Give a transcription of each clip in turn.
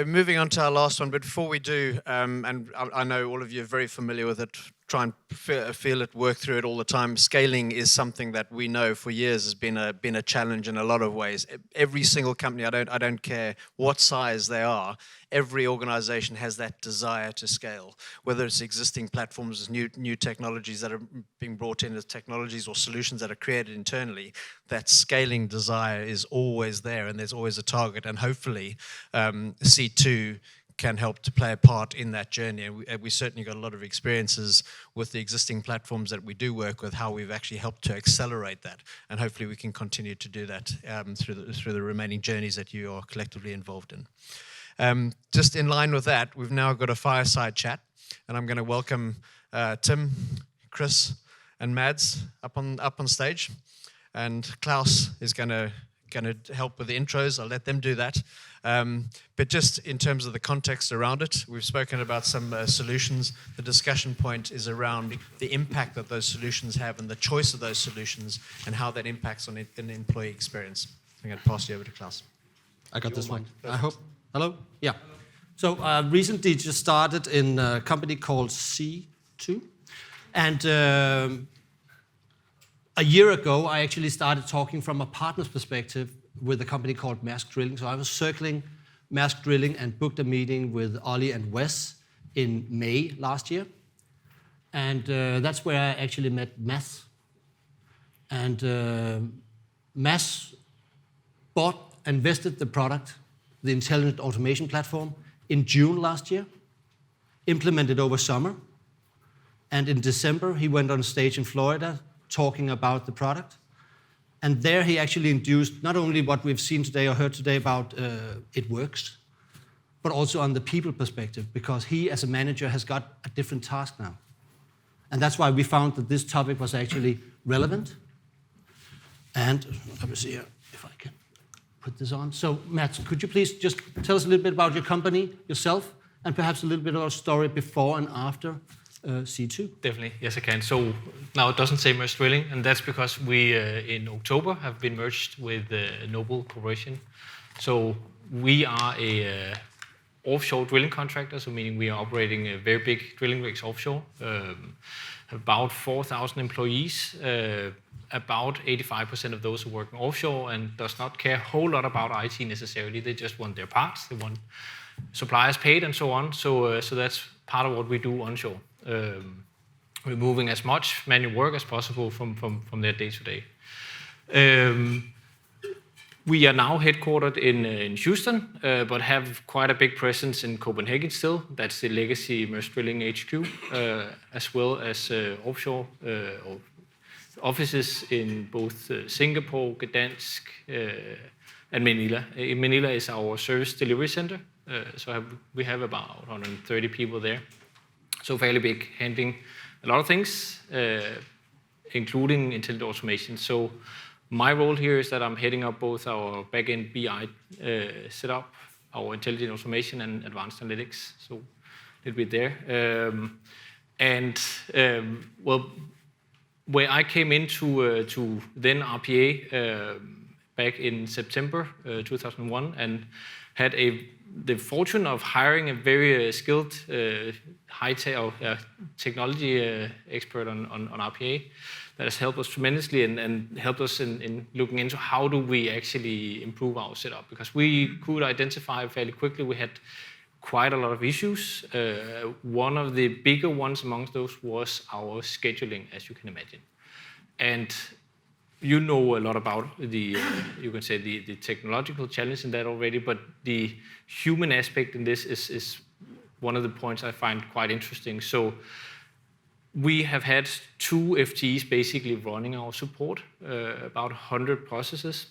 Moving on to our last one, but before we do, and I know all of you are very familiar with it, try and feel it, work through it all the time. Scaling is something that we know for years has been a challenge in a lot of ways. Every single company, I don't care what size they are, every organization has that desire to scale, whether it's existing platforms, new technologies that are being brought in as technologies or solutions that are created internally. That scaling desire is always there, and there's always a target, and hopefully C2 can help to play a part in that journey. And we certainly got a lot of experiences with the existing platforms that we do work with, how we've actually helped to accelerate that. And hopefully we can continue to do that through the remaining journeys that you are collectively involved in. Just in line with that, we've now got a fireside chat, and I'm going to welcome Tim, Chris, and Mads up on stage. And Klaus is going to help with the intros. I'll let them do that. But just in terms of the context around it, we've spoken about some solutions. The discussion point is around the impact that those solutions have and the choice of those solutions and how that impacts on an employee experience. I'm going to pass you over to Klaus. I got this one. I hope. Hello? Yeah. So recently just started in a company called C2. And a year ago, I actually started talking from a partner's perspective with a company called Maersk Drilling. So I was circling Maersk Drilling and booked a meeting with Ollie and Wes in May last year. And that's where I actually met Mads. And Mads bought and invested the product, the Intelligent Automation Platform, in June last year, implemented over summer. And in December, he went on stage in Florida talking about the product. And there he actually induced not only what we've seen today or heard today about it works, but also on the people perspective, because he as a manager has got a different task now. And that's why we found that this topic was actually relevant. And let me see here if I can put this on. So Mads, could you please just tell us a little bit about your company, yourself, and perhaps a little bit of a story before and after C2? Definitely, yes I can. So now it doesn't say Maersk Drilling, and that's because we in October have been merged with Noble Corporation. So we are a offshore drilling contractor, so meaning we are operating very big drilling rigs offshore, about 4,000 employees, about 85% of those are working offshore and does not care a whole lot about IT necessarily. They just want their parts, they want suppliers paid and so on. So that's part of what we do onshore. Removing as much manual work as possible from their day-to-day. We are now headquartered in Houston, but have quite a big presence in Copenhagen still. That's the legacy Maersk Drilling HQ, as well as offshore offices in both Singapore, Gdansk, and Manila. Manila is our service delivery center, so we have about 130 people there. So fairly big, handling a lot of things, including intelligent automation. So my role here is that I'm heading up both our backend BI setup, our intelligent automation and advanced analytics. So a little bit there. Well, where I came into to then RPA back in September 2001 and had the fortune of hiring a very skilled high-tech technology expert on RPA that has helped us tremendously and helped us in looking into how do we actually improve our setup, because we could identify fairly quickly we had quite a lot of issues. One of the bigger ones amongst those was our scheduling, as you can imagine. And you know a lot about the, you can say the technological challenge in that already, but the human aspect in this is one of the points I find quite interesting. So we have had 2 FTEs basically running our support, about 100 processes.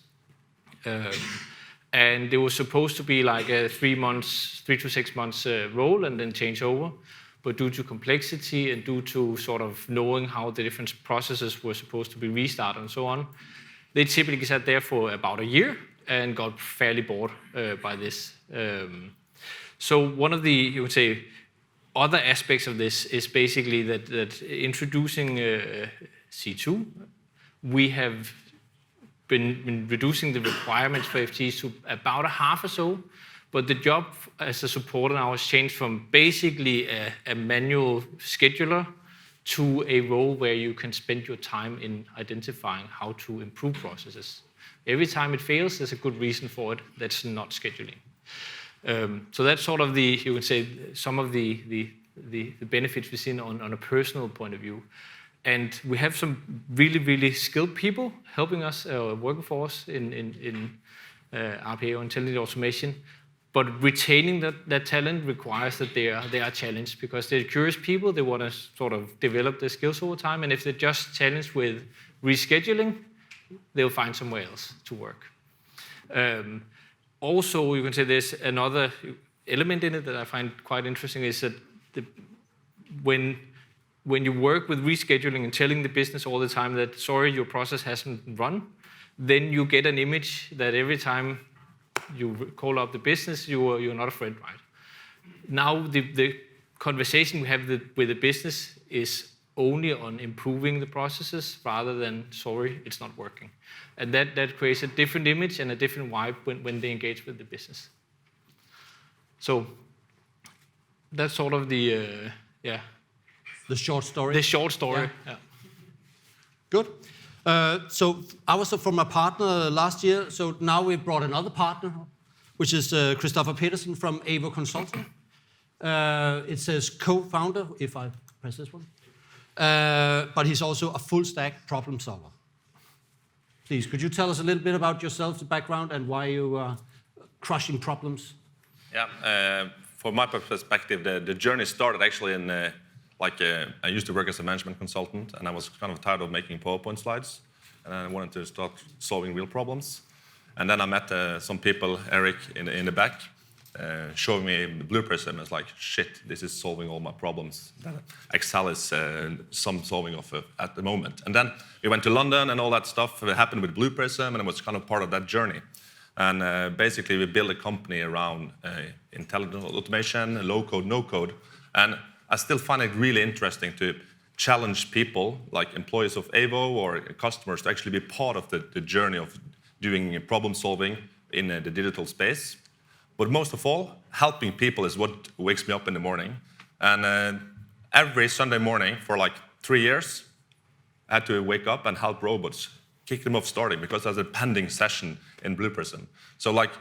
And it was supposed to be like a 3 to 6 months role and then change over. But due to complexity and due to sort of knowing how the different processes were supposed to be restarted and so on, they typically sat there for about a year and got fairly bored by this. So one of the, you would say, other aspects of this is basically that introducing C2, we have been reducing the requirements for FTEs to about a half or so, But the job as a supporter now has changed from basically a manual scheduler to a role where you can spend your time in identifying how to improve processes. Every time it fails, there's a good reason for it. That's not scheduling. So that's sort of you would say, some of the benefits we've seen on a personal point of view. And we have some really, really skilled people helping us, working for us in RPA or intelligent automation. But retaining that talent requires that they are challenged, because they're curious people. They want to sort of develop their skills over time. And if they're just challenged with rescheduling, they'll find somewhere else to work. Also, you can say there's another element in it that I find quite interesting, is that when you work with rescheduling and telling the business all the time that, sorry, your process hasn't run, then you get an image that every time you call up the business, you're not a friend, right? Now the conversation we have with the business is only on improving the processes rather than, sorry, it's not working. And that creates a different image and a different vibe when they engage with the business. So that's sort of the short story. The short story. Yeah. Good. So I was from a partner last year, so now we brought another partner, which is Christopher Peterson from Avo Consulting. It says co-founder, if I press this one. But he's also a full-stack problem solver. Please, could you tell us a little bit about yourself, the background, and why you are crushing problems? Yeah, from my perspective, the journey started actually in I used to work as a management consultant, and I was kind of tired of making PowerPoint slides, and I wanted to start solving real problems. And then I met some people, Eric in the back, showing me Blue Prism. It's like, shit, this is solving all my problems. Excel is some solving of at the moment. And then we went to London, and all that stuff happened with Blue Prism, and it was kind of part of that journey. And basically, we built a company around intelligent automation, low code, no code. And I still find it really interesting to challenge people, like employees of Avo or customers, to actually be part of the journey of doing problem solving in the digital space. But most of all, helping people is what wakes me up in the morning. And every Sunday morning for like 3 years, I had to wake up and help robots, kick them off starting, because there's a pending session in Blue Prism. So like,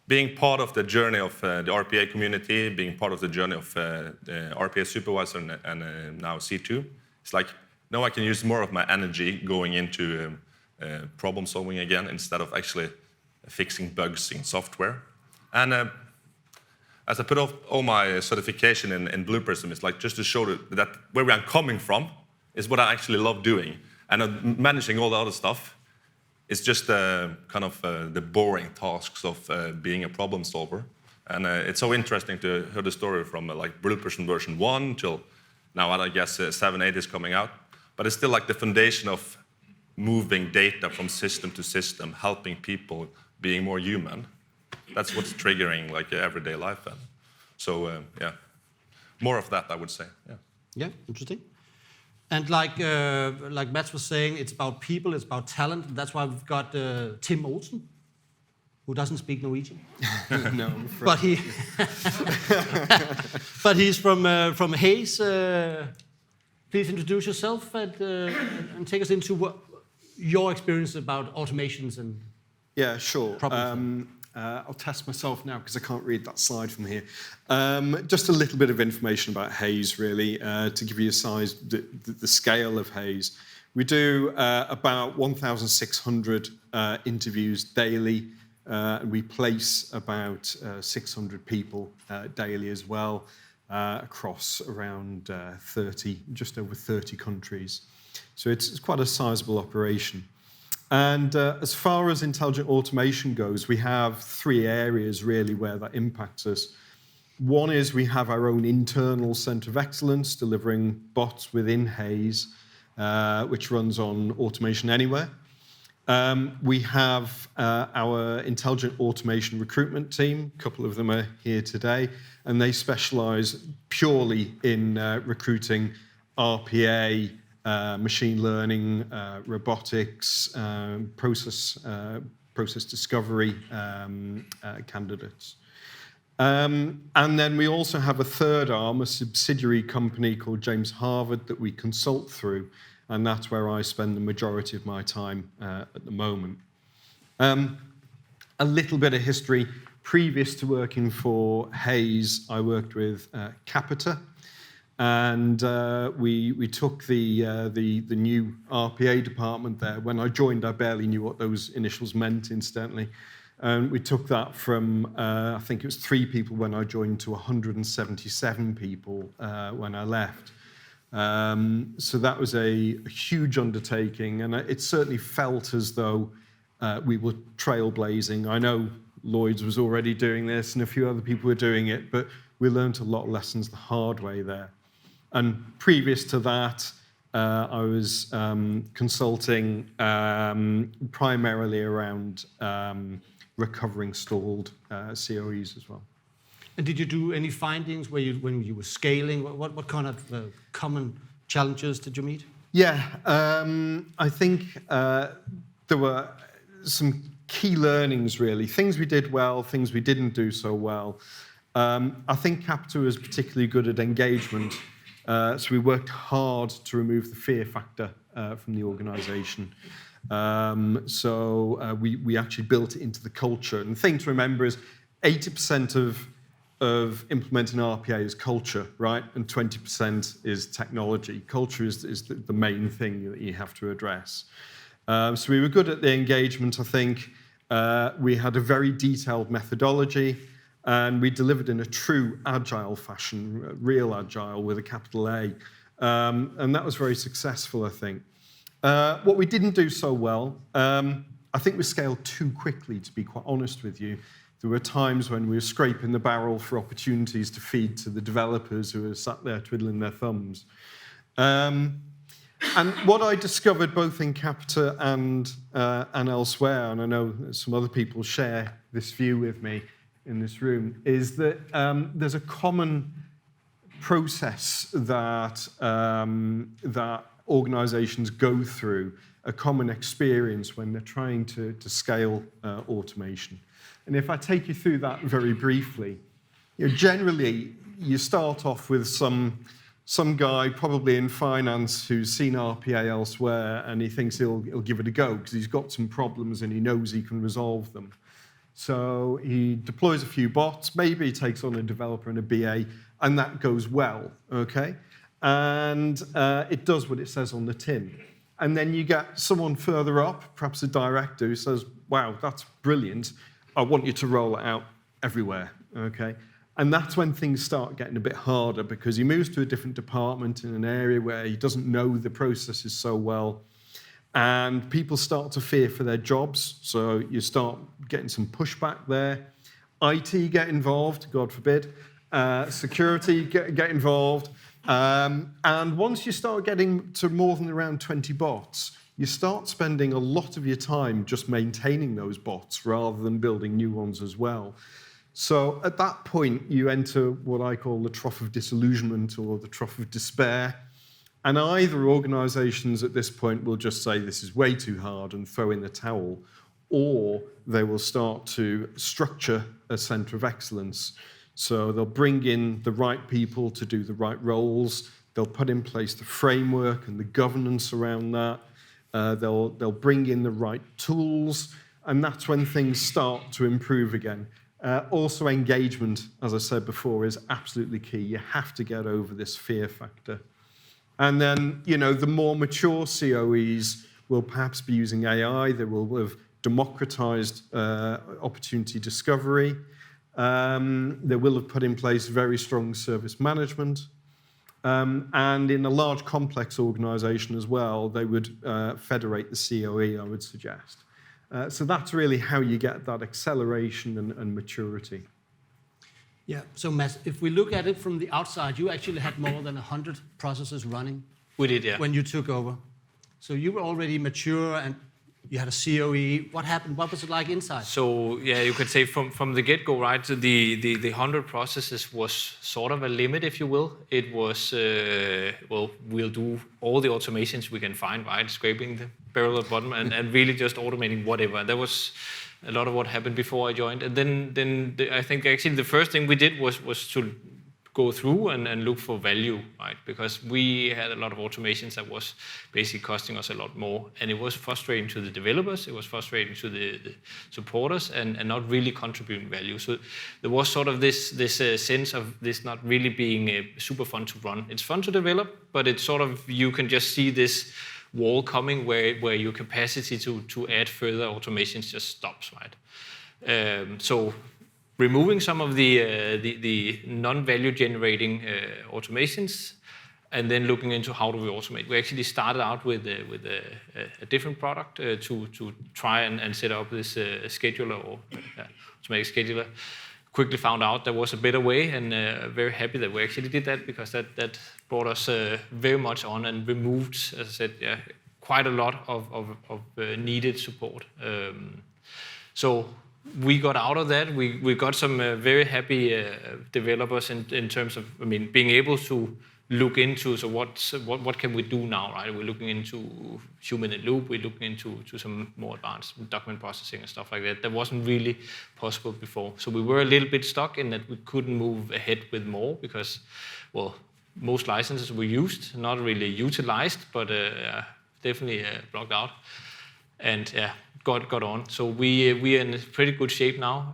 being part of the journey of the RPA community, being part of the journey of the RPA supervisor and now C2, it's like, now I can use more of my energy going into problem solving again, instead of actually fixing bugs in software. And as I put off all my certification in Blue Prism, it's like just to show that where I'm coming from is what I actually love doing. And managing all the other stuff, it's just kind of the boring tasks of being a problem solver. And it's so interesting to hear the story from like Blue Prism version 1 till now, I guess 7, 8 is coming out. But it's still like the foundation of moving data from system to system, helping people being more human. That's what's triggering like everyday life. And so yeah, more of that, I would say. Yeah, interesting. And like Mats was saying, it's about people, it's about talent. That's why we've got Tim Olsen, who doesn't speak Norwegian. No, but he's from Hays. Please introduce yourself and take us into your experience about automations and yeah, sure. problems. I'll test myself now because I can't read that slide from here. Just a little bit of information about Hays, really, to give you a size, the scale of Hays. We do about 1,600 interviews daily. We place about 600 people daily as well, across around just over 30 countries. So it's quite a sizable operation. And as far as intelligent automation goes, we have 3 areas really where that impacts us. One is we have our own internal center of excellence delivering bots within Hays, which runs on Automation Anywhere. We have our intelligent automation recruitment team. A couple of them are here today, and they specialize purely in recruiting RPA, machine learning, robotics, process discovery candidates. And then we also have a third arm, a subsidiary company called James Harvard that we consult through, and that's where I spend the majority of my time at the moment. A little bit of history. Previous to working for Hays, I worked with Capita, and we took the new RPA department there. When I joined, I barely knew what those initials meant, incidentally. And we took that from, I think it was 3 people when I joined, to 177 people when I left. So that was a huge undertaking, and it certainly felt as though we were trailblazing. I know Lloyds was already doing this, and a few other people were doing it, but we learned a lot of lessons the hard way there. And previous to that, I was consulting primarily around recovering stalled COEs as well. And did you do any findings when you were scaling? What kind of common challenges did you meet? Yeah, I think there were some key learnings, really. Things we did well, things we didn't do so well. I think Capita was particularly good at engagement, so we worked hard to remove the fear factor from the organisation. So we actually built it into the culture. And the thing to remember is 80% of implementing RPA is culture, right? And 20% is technology. Culture is the main thing that you have to address. So we were good at the engagement, I think. We had a very detailed methodology, and we delivered in a true agile fashion, real agile with a capital A. And that was very successful, I think. What we didn't do so well, I think we scaled too quickly, to be quite honest with you. There were times when we were scraping the barrel for opportunities to feed to the developers who were sat there twiddling their thumbs. And what I discovered both in Capita and elsewhere, and I know some other people share this view with me in this room, is that there's a common process that organizations go through, a common experience when they're trying to scale automation. And if I take you through that very briefly, generally you start off with some guy probably in finance who's seen RPA elsewhere, and he thinks he'll give it a go because he's got some problems and he knows he can resolve them. So he deploys a few bots, maybe he takes on a developer and a BA, and that goes well, okay? And it does what it says on the tin. And then you get someone further up, perhaps a director, who says, wow, that's brilliant. I want you to roll it out everywhere, okay? And that's when things start getting a bit harder, because he moves to a different department in an area where he doesn't know the processes so well. And people start to fear for their jobs, so you start getting some pushback there. IT get involved, God forbid. Security get involved. And once you start getting to more than around 20 bots, you start spending a lot of your time just maintaining those bots rather than building new ones as well. So at that point, you enter what I call the trough of disillusionment or the trough of despair. And either organizations at this point will just say this is way too hard and throw in the towel, or they will start to structure a center of excellence. So they'll bring in the right people to do the right roles. They'll put in place the framework and the governance around that. They'll bring in the right tools, and that's when things start to improve again. Also, engagement, as I said before, is absolutely key. You have to get over this fear factor. And then, the more mature COEs will perhaps be using AI. They will have democratized opportunity discovery. They will have put in place very strong service management. And in a large, complex organization as well, they would federate the COE, I would suggest. So that's really how you get that acceleration and maturity. Yeah, so Mads, if we look at it from the outside, you actually had more than 100 processes running. We did, yeah. When you took over. So you were already mature and you had a COE. What happened? What was it like inside? So yeah, you could say from the get-go, right? The 100 processes was sort of a limit, if you will. It was we'll do all the automations we can find, right? Scraping the barrel at the bottom and really just automating whatever. And that was a lot of what happened before I joined. And then I think actually the first thing we did was to go through and look for value, right? Because we had a lot of automations that was basically costing us a lot more, and it was frustrating to the developers, it was frustrating to the supporters, and not really contributing value. So there was sort of this sense of this not really being super fun to run. It's fun to develop, but it's sort of, you can just see this wall coming where your capacity to add further automations just stops, right? So removing some of the non-value generating automations, and then looking into how do we automate. We actually started out with a different product to try and set up this scheduler or automatic scheduler. Quickly found out there was a better way, and very happy that we actually did that, because that brought us very much on and removed, as I said, quite a lot of needed support. So we got out of that. We got some very happy developers in terms of, being able to look into, so what can we do now, right? We're looking into human in loop, we're looking into some more advanced document processing and stuff like that. That wasn't really possible before. So we were a little bit stuck in that we couldn't move ahead with more because, well, most licenses were used, not really utilized, but definitely blocked out. And got on. So we are in a pretty good shape now.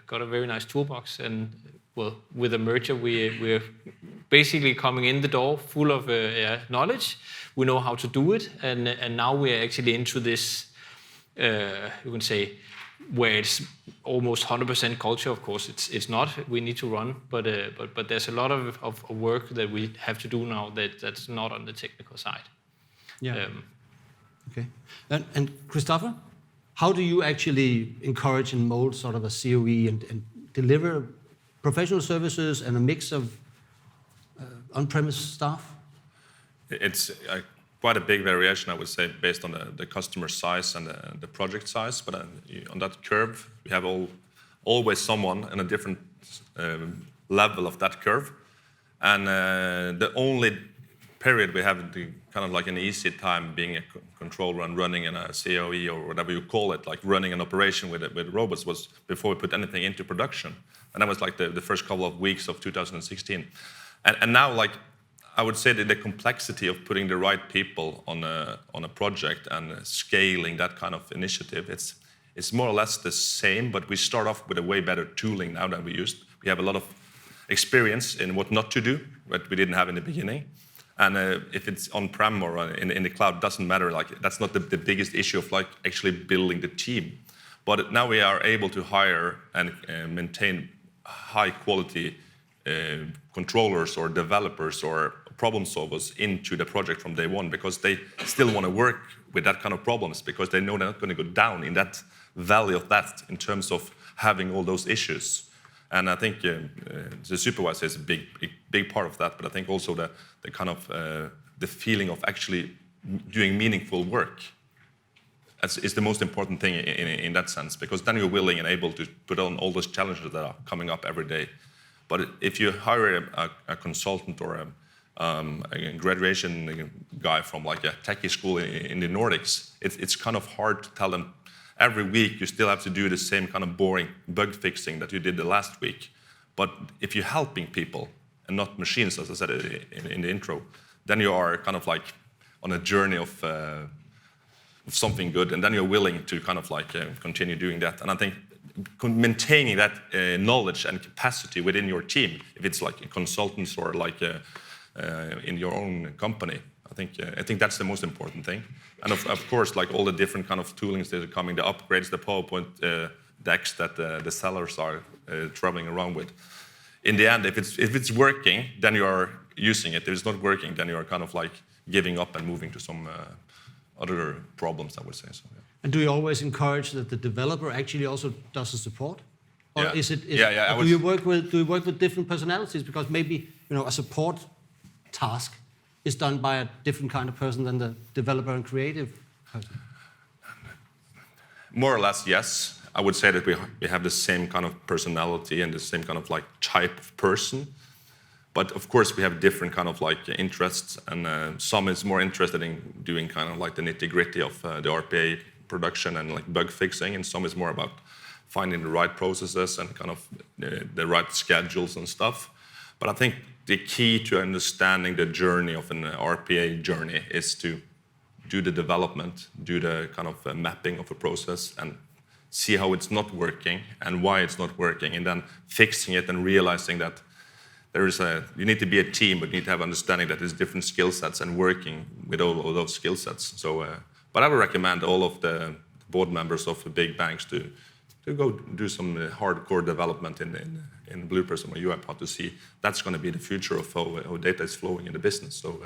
Got a very nice toolbox, and well, with the merger, we're basically coming in the door full of knowledge. We know how to do it, and now we're actually into this, you can say, where it's almost 100% culture. Of course, it's not. We need to run, but there's a lot of work that we have to do now that's not on the technical side. Yeah. Okay. And Christopher, how do you actually encourage and mold sort of a COE and deliver professional services and a mix of on-premise staff? It's quite a big variation, I would say, based on the customer size and the project size. But on that curve, we have always someone in a different level of that curve. And the only period we have the kind of like an easy time being a control run, running in a COE or whatever you call it, like running an operation with robots, was before we put anything into production. And that was like the first couple of weeks of 2016. And now, like, I would say that the complexity of putting the right people on a project and scaling that kind of initiative, it's more or less the same, but we start off with a way better tooling now than we used. We have a lot of experience in what not to do, what we didn't have in the beginning. And if it's on-prem or in the cloud, doesn't matter. Like, that's not the biggest issue of like actually building the team. But now we are able to hire and maintain high-quality controllers or developers or problem solvers into the project from day one, because they still want to work with that kind of problems, because they know they're not going to go down in that valley of that in terms of having all those issues. And I think the supervisor is a big part of that, but I think also the kind of the feeling of actually doing meaningful work is the most important thing in that sense, because then you're willing and able to put on all those challenges that are coming up every day. But if you hire a consultant or a graduation guy from like a techie school in the Nordics, it's kind of hard to tell them every week you still have to do the same kind of boring bug fixing that you did the last week. But if you're helping people and not machines, as I said in the intro, then you are kind of like on a journey of something good, and then you're willing to kind of like continue doing that. And I think maintaining that knowledge and capacity within your team, if it's like consultants or like in your own company, I think that's the most important thing. And of course, like all the different kind of toolings that are coming, the upgrades, the PowerPoint decks that the sellers are traveling around with. In the end, if it's working, then you are using it. If it's not working, then you are kind of like giving up and moving to some other problems, I would say. So, yeah. And do you always encourage that the developer actually also does the support? Or Yeah. is it? Yeah. Do you work with different personalities? Because maybe a support task is done by a different kind of person than the developer and creative person. More or less, yes. I would say that we have the same kind of personality and the same kind of like type of person. But of course, we have different kind of like interests, and some is more interested in doing kind of like the nitty-gritty of the RPA production and like bug fixing, and some is more about finding the right processes and kind of the right schedules and stuff. But I think the key to understanding the journey of an RPA journey is to do the development, do the kind of mapping of a process, and see how it's not working and why it's not working, and then fixing it and realizing that you need to be a team, but you need to have understanding that there's different skill sets and working with all of those skill sets. So, but I would recommend all of the board members of the big banks to go do some hardcore development in Blue Prism or UiPath to see that's going to be the future of how data is flowing in the business. So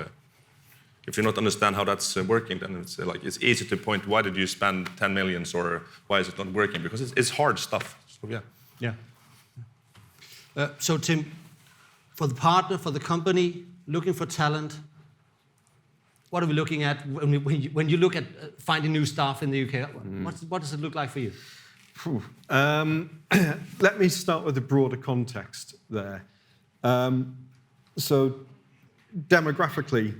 if you not understand how that's working, then it's easy to point, why did you spend 10 million, or why is it not working? Because it's hard stuff. So Yeah. So Tim, for the partner, for the company, looking for talent, what are we looking at when you look at finding new staff in the UK? What does it look like for you? Let me start with the broader context there. So demographically,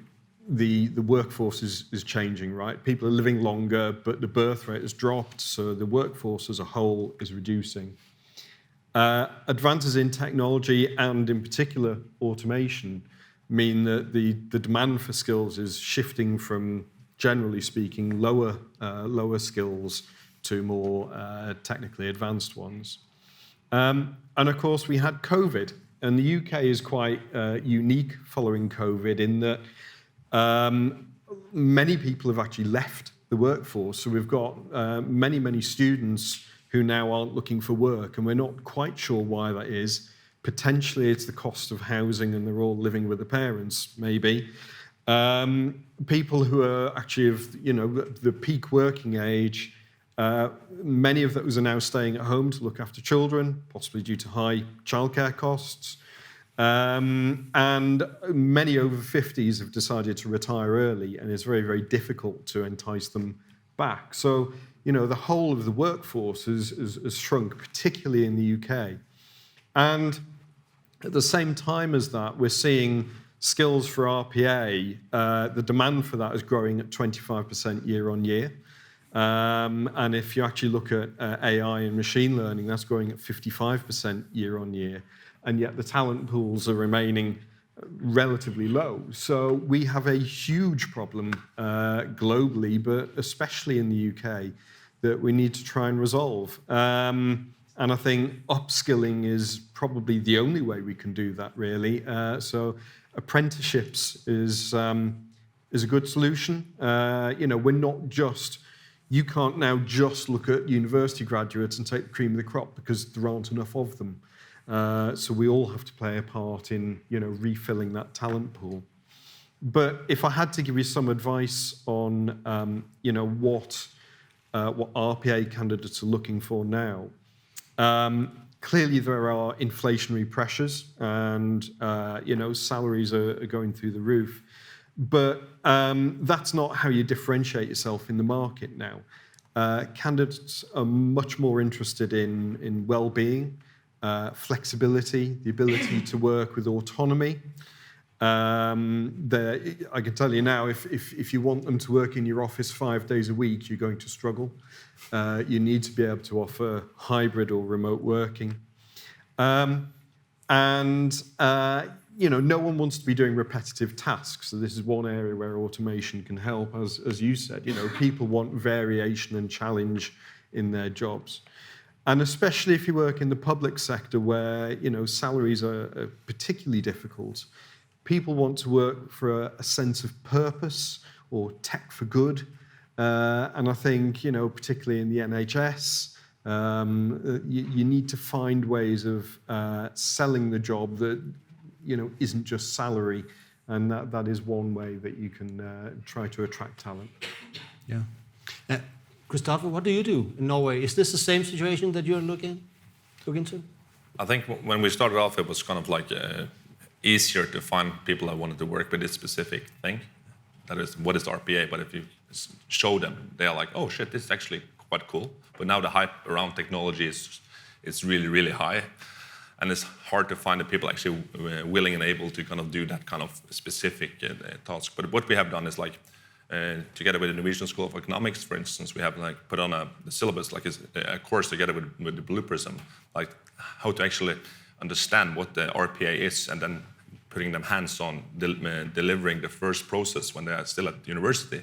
the workforce is changing, right? People are living longer, but the birth rate has dropped, so the workforce as a whole is reducing. Advances in technology and in particular automation mean that the demand for skills is shifting from, generally speaking, lower skills to more technically advanced ones. And of course we had COVID, and the UK is quite unique following COVID in that many people have actually left the workforce. So we've got many students who now aren't looking for work, and we're not quite sure why that is. Potentially it's the cost of housing and they're all living with the parents, maybe. People who are actually of the peak working age, many of those are now staying at home to look after children, possibly due to high childcare costs. And many over 50s have decided to retire early, and it's very difficult to entice them back. So, the whole of the workforce has shrunk, particularly in the UK. And at the same time as that, we're seeing skills for RPA, the demand for that is growing at 25% year on year. And if you actually look at AI and machine learning, that's growing at 55% year on year. And yet the talent pools are remaining relatively low. So we have a huge problem globally, but especially in the UK, that we need to try and resolve. And I think upskilling is probably the only way we can do that, really. So apprenticeships is a good solution. We're not just, you can't now just look at university graduates and take the cream of the crop because there aren't enough of them. So we all have to play a part in, refilling that talent pool. But if I had to give you some advice on, what RPA candidates are looking for now, clearly there are inflationary pressures, and salaries are going through the roof. But that's not how you differentiate yourself in the market now. Candidates are much more interested in well-being, flexibility, the ability to work with autonomy. I can tell you now, if you want them to work in your office 5 days a week, you're going to struggle. You need to be able to offer hybrid or remote working. No one wants to be doing repetitive tasks. So this is one area where automation can help. As you said, people want variation and challenge in their jobs. And especially if you work in the public sector where, salaries are particularly difficult, people want to work for a sense of purpose or tech for good. And I think, particularly in the NHS, you need to find ways of selling the job that, isn't just salary. And that is one way that you can try to attract talent. Yeah. Christopher, what do you do in Norway? Is this the same situation that you're looking into? I think when we started off, it was kind of like easier to find people that wanted to work with this specific thing. That is, what is RPA? But if you show them, they are like, oh shit, this is actually quite cool. But now the hype around technology is really high. And it's hard to find the people actually willing and able to kind of do that kind of specific task. But what we have done is like, together with the Norwegian School of Economics, for instance, we have like put on the syllabus, like a course together with the Blue Prism, like how to actually understand what the RPA is, and then putting them hands-on, delivering the first process when they are still at university.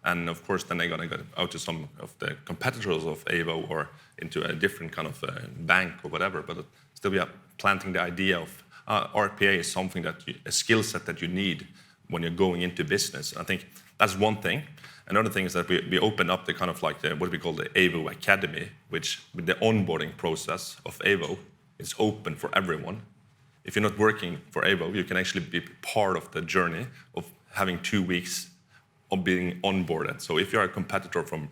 And of course, then they're going to go out to some of the competitors of AVO or into a different kind of bank or whatever. But still, we are planting the idea of RPA is something a skill set that you need when you're going into business. I think that's one thing. Another thing is that we open up the kind of like what we call the AVO Academy, which with the onboarding process of AVO is open for everyone. If you're not working for AVO, you can actually be part of the journey of having 2 weeks of being onboarded. So if you're a competitor from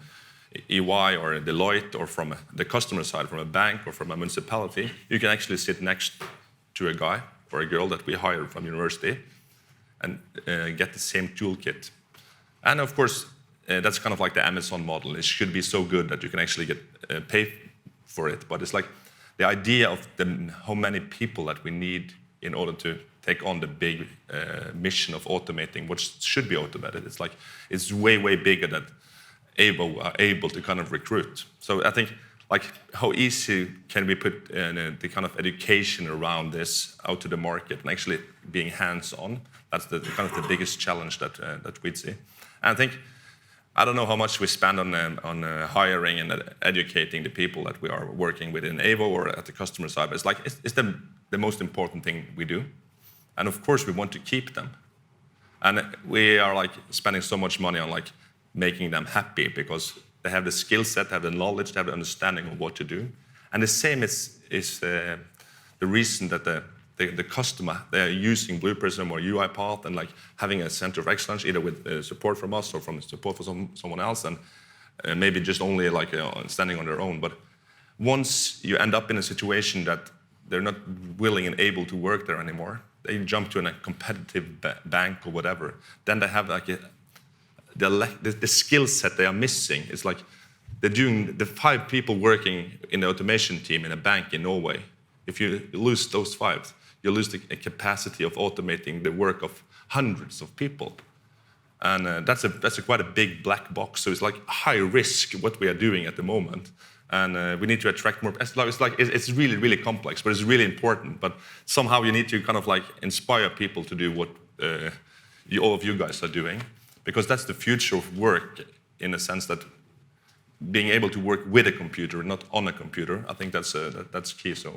EY or Deloitte or from the customer side, from a bank or from a municipality, you can actually sit next to a guy or a girl that we hired from university and get the same toolkit. And of course, that's kind of like the Amazon model. It should be so good that you can actually get paid for it. But it's like the idea of how many people that we need in order to take on the big mission of automating what should be automated. It's like it's way, way bigger than AVO are able to kind of recruit. So I think like how easy can we put the kind of education around this out to the market and actually being hands-on? That's the kind of the biggest challenge that we'd see. And I think I don't know how much we spend on hiring and educating the people that we are working with in AVO or at the customer side. But it's like it's the most important thing we do, and of course we want to keep them. And we are like spending so much money on like making them happy because they have the skill set, have the knowledge, they have the understanding of what to do. And the same is the reason that the customer, they're using Blue Prism or UiPath and like having a center of excellence, either with support from us or from support from someone else, and maybe just only like standing on their own. But once you end up in a situation that they're not willing and able to work there anymore, they jump to a competitive bank or whatever, then they have like the skill set they are missing. It's like they're doing the 5 people working in the automation team in a bank in Norway. If you lose those 5, you lose the capacity of automating the work of hundreds of people. And that's quite a big black box. So it's like high risk what we are doing at the moment. And we need to attract more. It's really, really complex, but it's really important. But somehow you need to kind of like inspire people to do what all of you guys are doing. Because that's the future of work in the sense that being able to work with a computer, not on a computer, I think that's key. So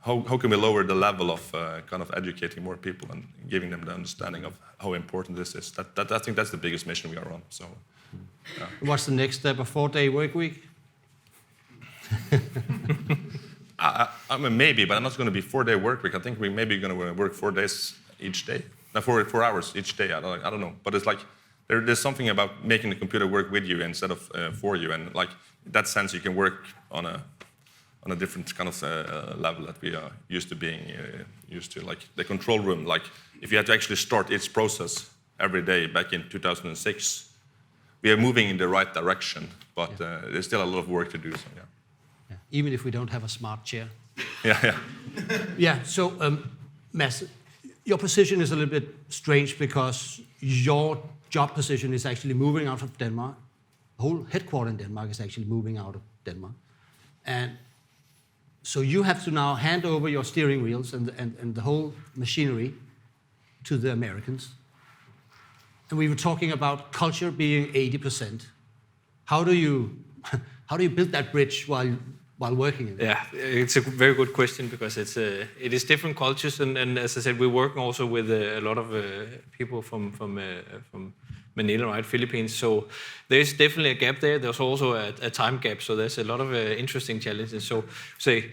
how can we lower the level of kind of educating more people and giving them the understanding of how important this is? I think that's the biggest mission we are on. So, yeah. What's the next step? A 4-day work week? I mean, maybe, but I'm not going to be 4-day work week. I think we maybe going to work 4 days each day. 4 hours each day. I don't know. But it's like there's something about making the computer work with you instead of for you, and like in that sense, you can work on a different kind of level that we are used to being used to. Like the control room. Like if you had to actually start its process every day back in 2006, we are moving in the right direction, but there's still a lot of work to do. So yeah. Yeah. Even if we don't have a smart chair. Yeah. Yeah. So, Mads, your position is a little bit strange because your job position is actually moving out of Denmark. The whole headquarters in Denmark is actually moving out of Denmark. And so you have to now hand over your steering wheels and the whole machinery to the Americans. And we were talking about culture being 80%. How do you build that bridge while working in it? Yeah, it's a very good question because it is different cultures, and as I said, we're working also with a lot of people from Manila, right, Philippines. So there's definitely a gap there. There's also a time gap. So there's a lot of interesting challenges. So say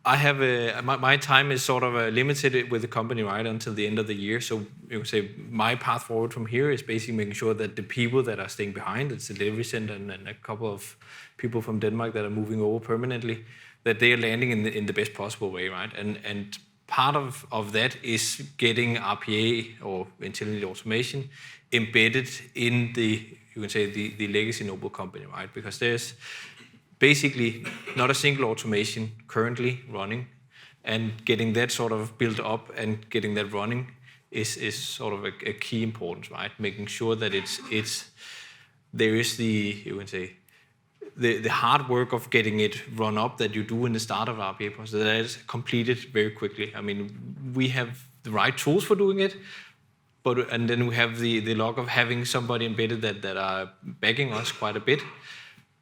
I have my time is sort of limited with the company right until the end of the year. So you can say my path forward from here is basically making sure that the people that are staying behind, it's the delivery center and a couple of people from Denmark that are moving over permanently, that they are landing in the best possible way, right? And part of that is getting RPA or intelligent automation embedded in the legacy Noble company, right? Because there's basically not a single automation currently running, and getting that sort of built up and getting that running is sort of a key importance, right? Making sure that there is you can say, the hard work of getting it run up that you do in the start of RPA process, that is completed very quickly. I mean, we have the right tools for doing it, and then we have the luck of having somebody embedded that are backing us quite a bit.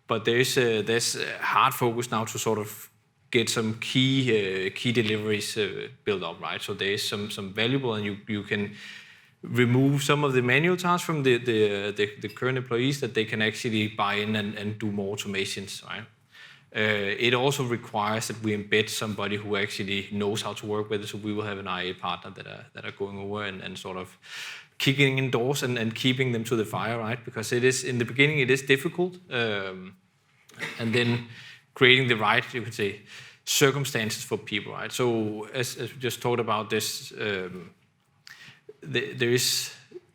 But there's a hard focus now to sort of get some key deliveries built up, right? So there is some valuable, and you can remove some of the manual tasks from the current employees, that they can actually buy in and do more automations, right? It also requires that we embed somebody who actually knows how to work with it. So we will have an IA partner that are going over and sort of kicking in doors and keeping them to the fire, right? Because it is, in the beginning, it is difficult. And then creating the right, you could say, circumstances for people, right? So as we just talked about this, there is,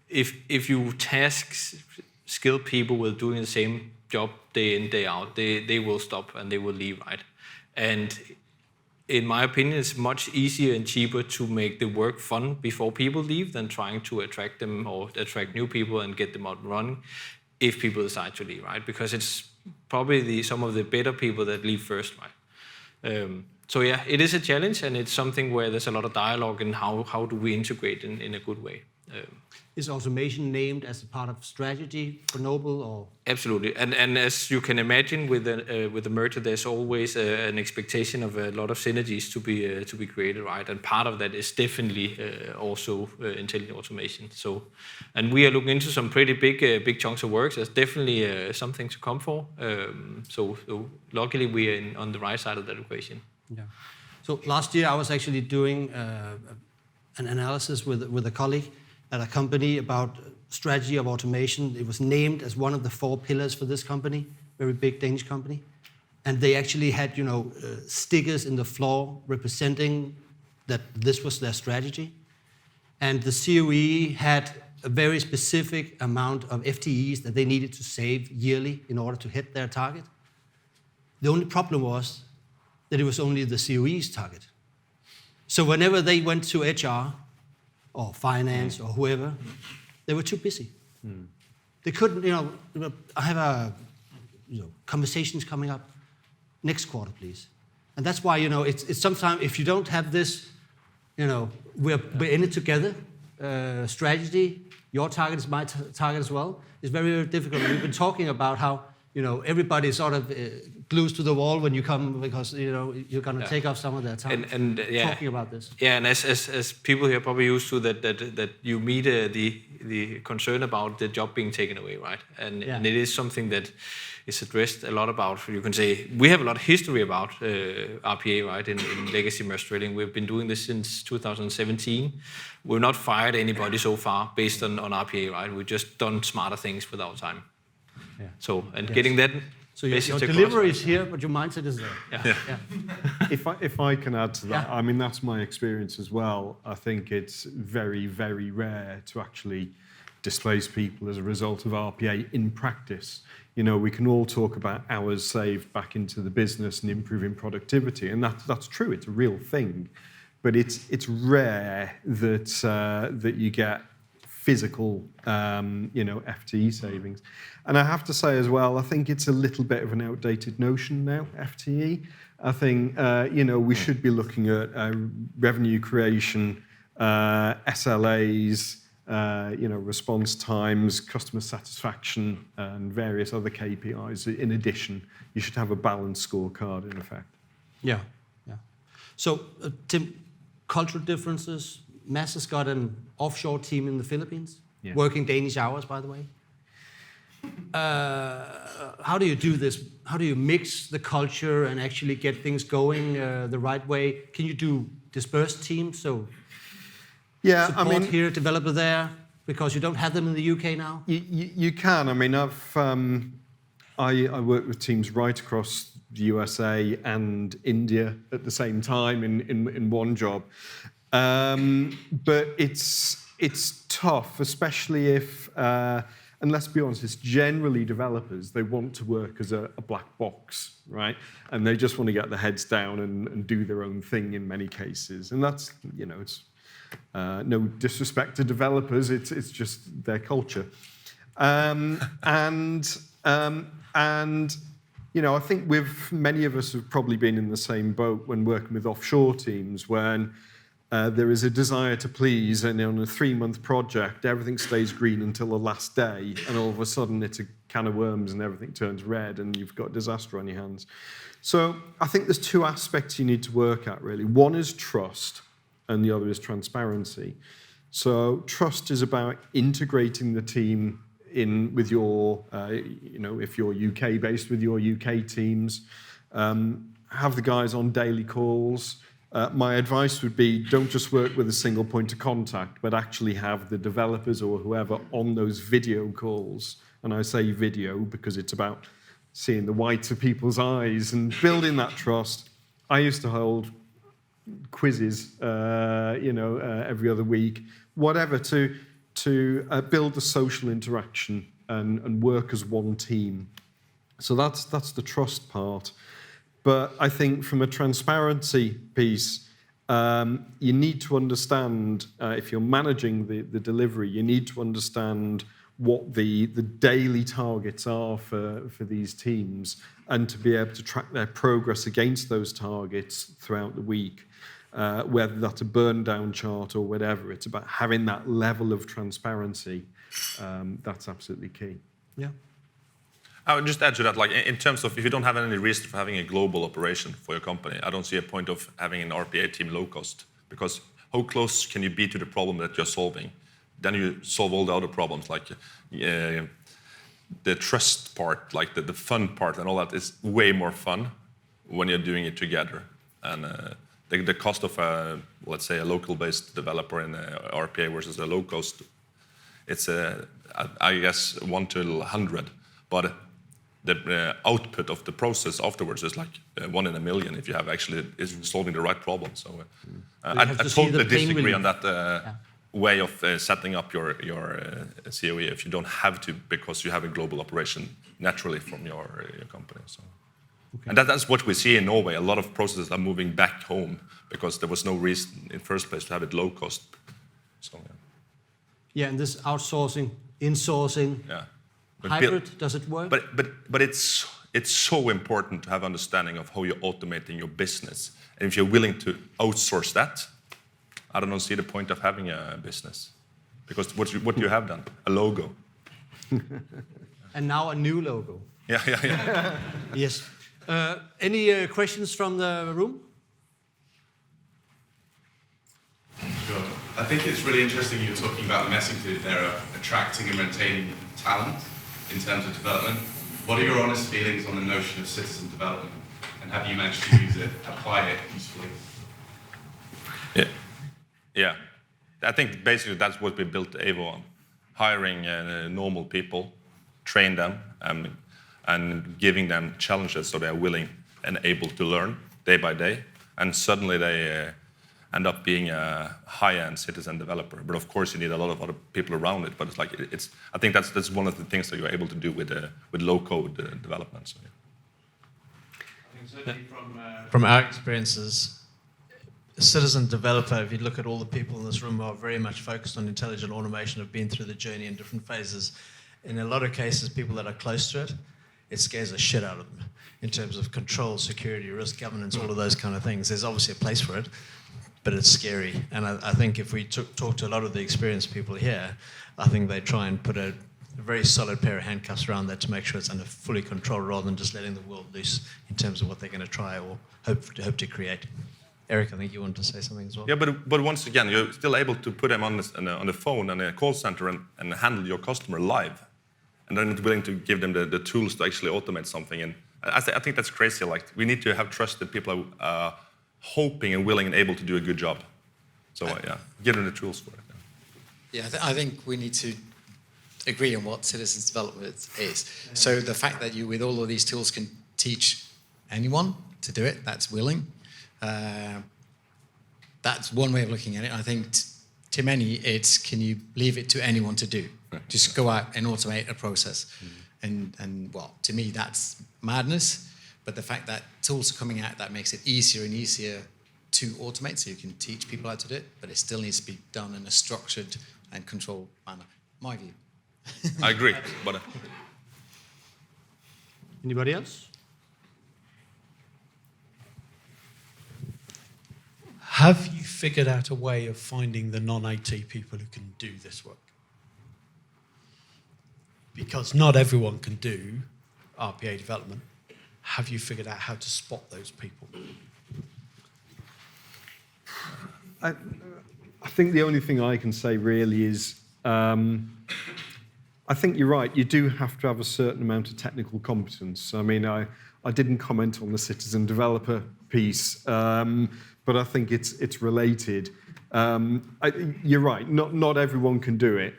if you task skilled people with doing the same job day in, day out, they will stop and they will leave, right? And in my opinion, it's much easier and cheaper to make the work fun before people leave than trying to attract them or attract new people and get them out and running if people decide to leave, right? Because it's probably some of the better people that leave first, right? So yeah, it is a challenge, and it's something where there's a lot of dialogue in how do we integrate in a good way. Is automation named as a part of strategy for Noble, or? Absolutely, and as you can imagine, with the merger, there's always an expectation of a lot of synergies to be created, right? And part of that is definitely also intelligent automation. So, and we are looking into some pretty big chunks of work. There's definitely something to come for. So luckily, we are on the right side of that equation. Yeah. So last year, I was actually doing an analysis with a colleague at a company about strategy of automation. It was named as one of the 4 pillars for this company, very big Danish company. And they actually had, stickers in the floor representing that this was their strategy. And the COE had a very specific amount of FTEs that they needed to save yearly in order to hit their target. The only problem was that it was only the COE's target. So whenever they went to HR or finance or whoever, they were too busy. They couldn't, I have conversations coming up next quarter, please. And that's why, it's sometimes, if you don't have this, we're in it together, strategy, your target is my target as well, it's very, very difficult. We've been talking about how, everybody sort of glues to the wall when you come, because, you're going to take off some of their time and talking about this. Yeah, and as people here are probably used to that you meet the concern about the job being taken away, right? And it is something that is addressed a lot about. You can say we have a lot of history about RPA, right? In legacy merge drilling, we've been doing this since 2017. We've not fired anybody so far based on RPA, right? We've just done smarter things with our time. Yeah. So getting that. So your delivery is here, but your mindset is there. Yeah. If I can add to that, Yeah. I mean, that's my experience as well. I think it's very, very rare to actually displace people as a result of RPA in practice. We can all talk about hours saved back into the business and improving productivity, and that's true. It's a real thing, but it's rare that you get physical, FTE savings. And I have to say as well, I think it's a little bit of an outdated notion now, FTE. I think, we should be looking at revenue creation, SLAs, response times, customer satisfaction, and various other KPIs. In addition, you should have a balanced scorecard, in effect. Yeah. So, Tim, cultural differences. Mads has got an offshore team in the Philippines, working Danish hours, by the way. How do you do this? How do you mix the culture and actually get things going the right way? Can you do dispersed teams? So support here, developer there, because you don't have them in the UK now? You can. I mean, I work with teams right across the USA and India at the same time in one job. But it's tough, especially if, and let's be honest, it's generally developers. They want to work as a black box, right? And they just want to get their heads down and do their own thing in many cases. And that's, No disrespect to developers, it's just their culture. And you know, I think many of us have probably been in the same boat when working with offshore teams, when there is a desire to please, and on a 3-month project, everything stays green until the last day, and all of a sudden it's a can of worms and everything turns red and you've got disaster on your hands. So I think there's 2 aspects you need to work at, really. One is trust, and the other is transparency. So trust is about integrating the team in with your, you know, if you're UK-based, with your UK teams. Have the guys on daily calls. My advice would be, don't just work with a single point of contact, but actually have the developers or whoever on those video calls. And I say video because it's about seeing the whites of people's eyes and building that trust. I used to hold quizzes, you know, every other week, whatever, to build the social interaction and work as one team. So that's the trust part. But I think from a transparency piece, you need to understand, if you're managing the delivery, you need to understand what the daily targets are for these teams, and to be able to track their progress against those targets throughout the week. Whether that's a burn down chart or whatever, it's about having that level of transparency. That's absolutely key. Yeah. I would just add to that, like in terms of if you don't have any reason for having a global operation for your company, I don't see a point of having an RPA team low cost, because how close can you be to the problem that you're solving? Then you solve all the other problems, like the trust part, like the fun part and all that is way more fun when you're doing it together. And the cost of let's say a local-based developer in RPA versus a low-cost, it's I guess 1 to 100, but the output of the process afterwards is like 1 in a million if you have actually is solving the right problem. So I totally disagree on that way of setting up your COE if you don't have to, because you have a global operation naturally from your company. So. Okay. And that's what we see in Norway. A lot of processes are moving back home because there was no reason in first place to have it low cost. So, yeah, and this outsourcing, insourcing, hybrid, does it work? But it's so important to have understanding of how you're automating your business. And if you're willing to outsource that, I don't see the point of having a business. Because what you have done, a logo. And now a new logo. Yeah. Yes. Any questions from the room? Sure. I think it's really interesting you're talking about the message there of attracting and retaining talent in terms of development. What are your honest feelings on the notion of citizen development? And have you managed to use it, apply it usefully? Yeah. I think basically that's what we built Evo on. Hiring normal people, train them, and giving them challenges so they're willing and able to learn day by day. And suddenly they end up being a high-end citizen developer. But of course, you need a lot of other people around it. But it's like I think that's one of the things that you're able to do with low-code development. So, I think certainly from our experiences, a citizen developer, if you look at all the people in this room who are very much focused on intelligent automation, have been through the journey in different phases. In a lot of cases, people that are close to it scares the shit out of them in terms of control, security, risk, governance, all of those kind of things. There's obviously a place for it, but it's scary. And I think if we talk to a lot of the experienced people here, I think they try and put a very solid pair of handcuffs around that to make sure it's under fully control rather than just letting the world loose in terms of what they're going to try or hope to create. Eric, I think you wanted to say something as well. Yeah, but once again, you're still able to put them on the phone and a call center and handle your customer live. And then willing to give them the tools to actually automate something. And I think that's crazy. Like, we need to have trusted people who are hoping and willing and able to do a good job. So give them the tools for it. Yeah, I think we need to agree on what citizens development is. So the fact that you, with all of these tools, can teach anyone to do it, that's willing. That's one way of looking at it. I think to many, it's can you leave it to anyone to do? Just go out and automate a process. And well, to me, that's madness. But the fact that tools are coming out that makes it easier and easier to automate, so you can teach people how to do it, but it still needs to be done in a structured and controlled manner. My view. I agree, but Anybody else? Have you figured out a way of finding the non-IT people who can do this work? Because not everyone can do RPA development. Have you figured out how to spot those people? I think the only thing I can say really is I think you're right. You do have to have a certain amount of technical competence. I mean, I didn't comment on the citizen developer piece, but I think it's related. You're right. Not everyone can do it.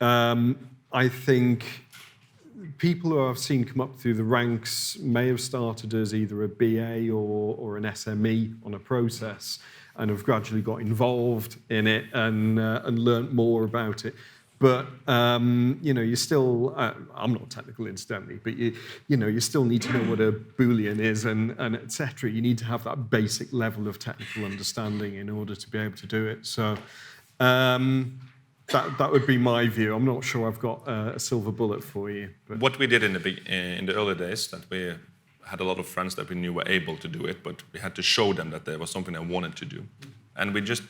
I think people who I've seen come up through the ranks may have started as either a BA or an SME on a process and have gradually got involved in it and learnt more about it. But you still, I'm not technical incidentally, but you still need to know what a Boolean is and etc. You need to have that basic level of technical understanding in order to be able to do it. So that would be my view. I'm not sure I've got a silver bullet for you. But. What we did in the early days, that we had a lot of friends that we knew were able to do it, but we had to show them that there was something they wanted to do. And we just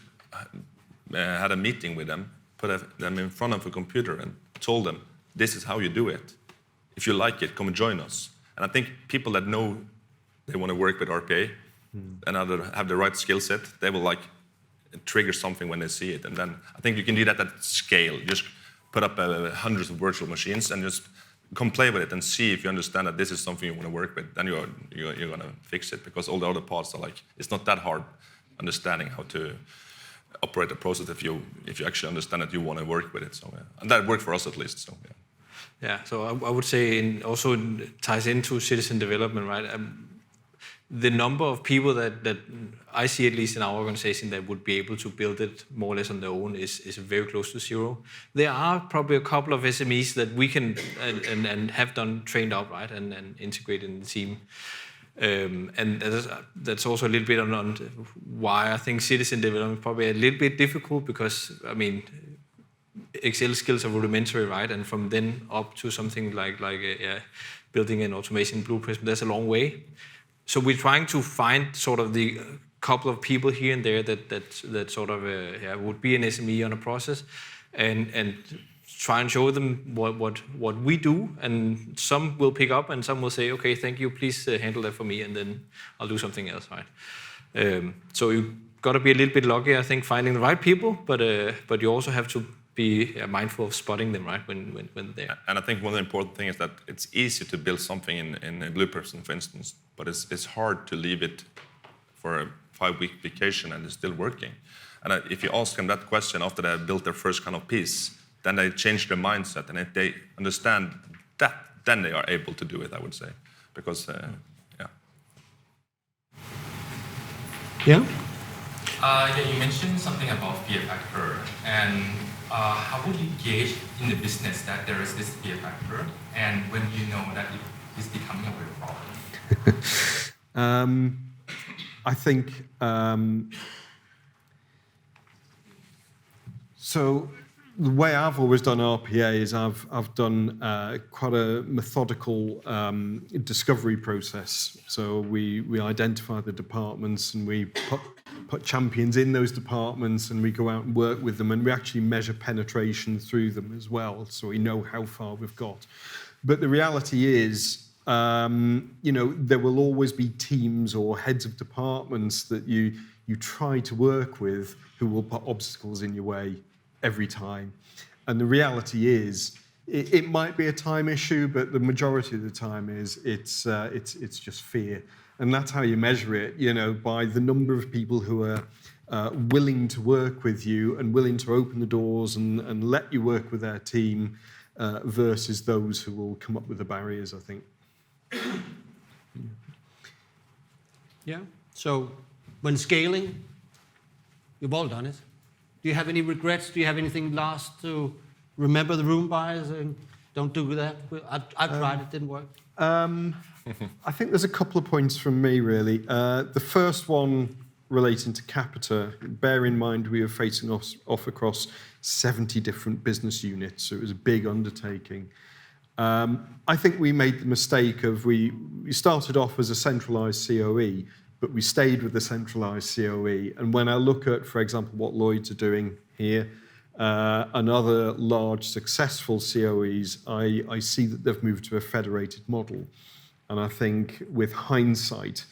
had a meeting with them, put them in front of a computer and told them, this is how you do it. If you like it, come and join us. And I think people that know they want to work with RPA and have the right skill set, they will trigger something when they see it. And then I think you can do that at scale. Just put up hundreds of virtual machines and just come play with it and see if you understand that this is something you want to work with. Then you're going to fix it, because all the other parts are it's not that hard understanding how to operate a process if you actually understand that you want to work with it. So and that worked for us at least. So Yeah, so I would say also ties into citizen development, right? The number of people that I see, at least in our organization, that would be able to build it more or less on their own is very close to zero. There are probably a couple of SMEs that we can and have done trained up, right, and integrate in the team. And that's also a little bit on why I think citizen development is probably a little bit difficult, because, I mean, Excel skills are rudimentary, right? And from then up to something like building an automation blueprint, there's a long way. So we're trying to find sort of the couple of people here and there that sort of would be an SME on a process, and try and show them what we do. And some will pick up, and some will say, okay, thank you, please handle that for me, and then I'll do something else, right? So you've got to be a little bit lucky, I think, finding the right people, but you also have to be mindful of spotting them, right, when they're. And I think one of the important things is that it's easy to build something in a Blueperson, for instance, but it's hard to leave it for a 5-week vacation and it's still working. And if you ask them that question after they have built their first kind of piece, then they change their mindset, and if they understand that, then they are able to do it, I would say, because Yeah? You mentioned something about fear factor, and how would you gauge in the business that there is this fear factor, and when you know that it is becoming a real problem? I think so. The way I've always done RPA is I've done quite a methodical discovery process. So we identify the departments and we put champions in those departments, and we go out and work with them, and we actually measure penetration through them as well, so we know how far we've got. But the reality is, there will always be teams or heads of departments that you try to work with who will put obstacles in your way every time. And the reality is, it might be a time issue, but the majority of the time it's just fear. And that's how you measure it, by the number of people who are willing to work with you and willing to open the doors and let you work with their team versus those who will come up with the barriers, I think. Yeah. So when scaling, you've all done it. Do you have any regrets? Do you have anything last to remember the room buyers and don't do that? I've tried, it didn't work. I think there's a couple of points from me, really. The first one relating to Capita, bear in mind we were facing off across 70 different business units, so it was a big undertaking. I think we made the mistake of we started off as a centralised COE, but we stayed with the centralised COE. And when I look at, for example, what Lloyds are doing here, and other large successful COEs, I see that they've moved to a federated model. And I think with hindsight,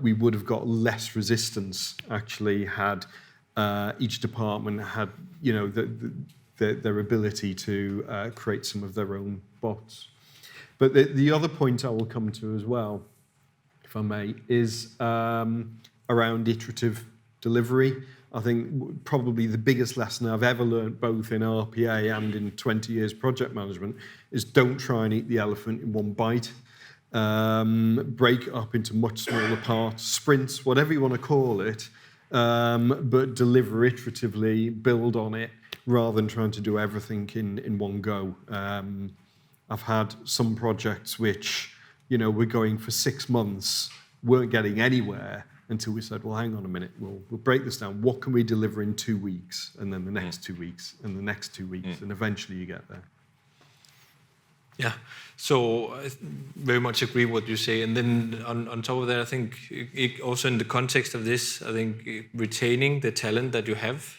we would have got less resistance actually had each department had, their ability to create some of their own bots. But the other point I will come to as well, if I may, is around iterative delivery. I think probably the biggest lesson I've ever learned, both in RPA and in 20 years project management, is don't try and eat the elephant in one bite. Break it up into much smaller parts, sprints, whatever you want to call it, but deliver iteratively, build on it, rather than trying to do everything in one go. I've had some projects which, were going for 6 months, weren't getting anywhere until we said, well, hang on a minute, we'll break this down. What can we deliver in 2 weeks? And then the next 2 weeks, and the next 2 weeks, and eventually you get there. Yeah, so I very much agree what you say. And then on top of that, I think also in the context of this, I think retaining the talent that you have,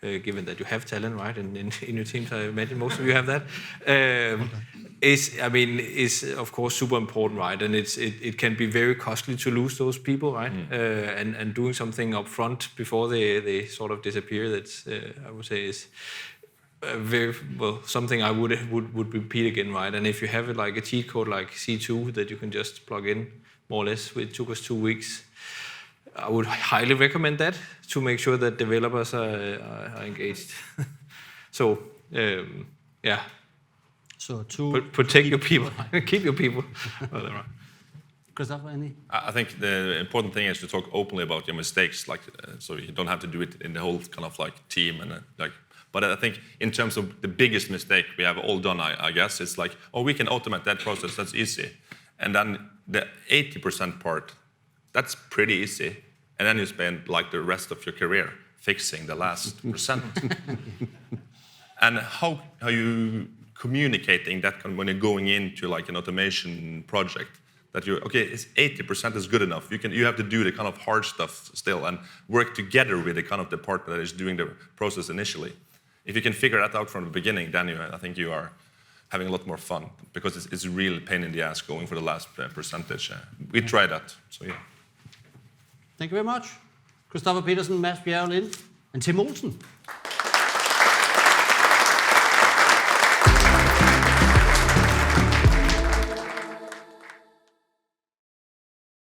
given that you have talent, right, and in your teams, I imagine most of you have that, is of course super important, right? And it can be very costly to lose those people, right? And doing something up front before they sort of disappear, that's I would say is very well something I would repeat again, right? And if you have it like a cheat code like C2 that you can just plug in more or less, it took us 2 weeks. I would highly recommend that to make sure that developers are engaged. So yeah. So to protect your people, keep your people. Christopher, any? I think the important thing is to talk openly about your mistakes, like so you don't have to do it in the whole kind of like team and like. But I think in terms of the biggest mistake we have all done, I guess, it's like, oh, we can automate that process, that's easy. And then the 80% part, that's pretty easy. And then you spend like the rest of your career fixing the last percent. And how you communicating that when you're going into like an automation project, that it's 80% is good enough. You have to do the kind of hard stuff still and work together with the kind of department that is doing the process initially. If you can figure that out from the beginning, then I think you are having a lot more fun, because it's a real pain in the ass going for the last percentage. We tried that, so yeah. Thank you very much. Christopher Petersen, Mads Bjerre Lind, and Tim Olsen.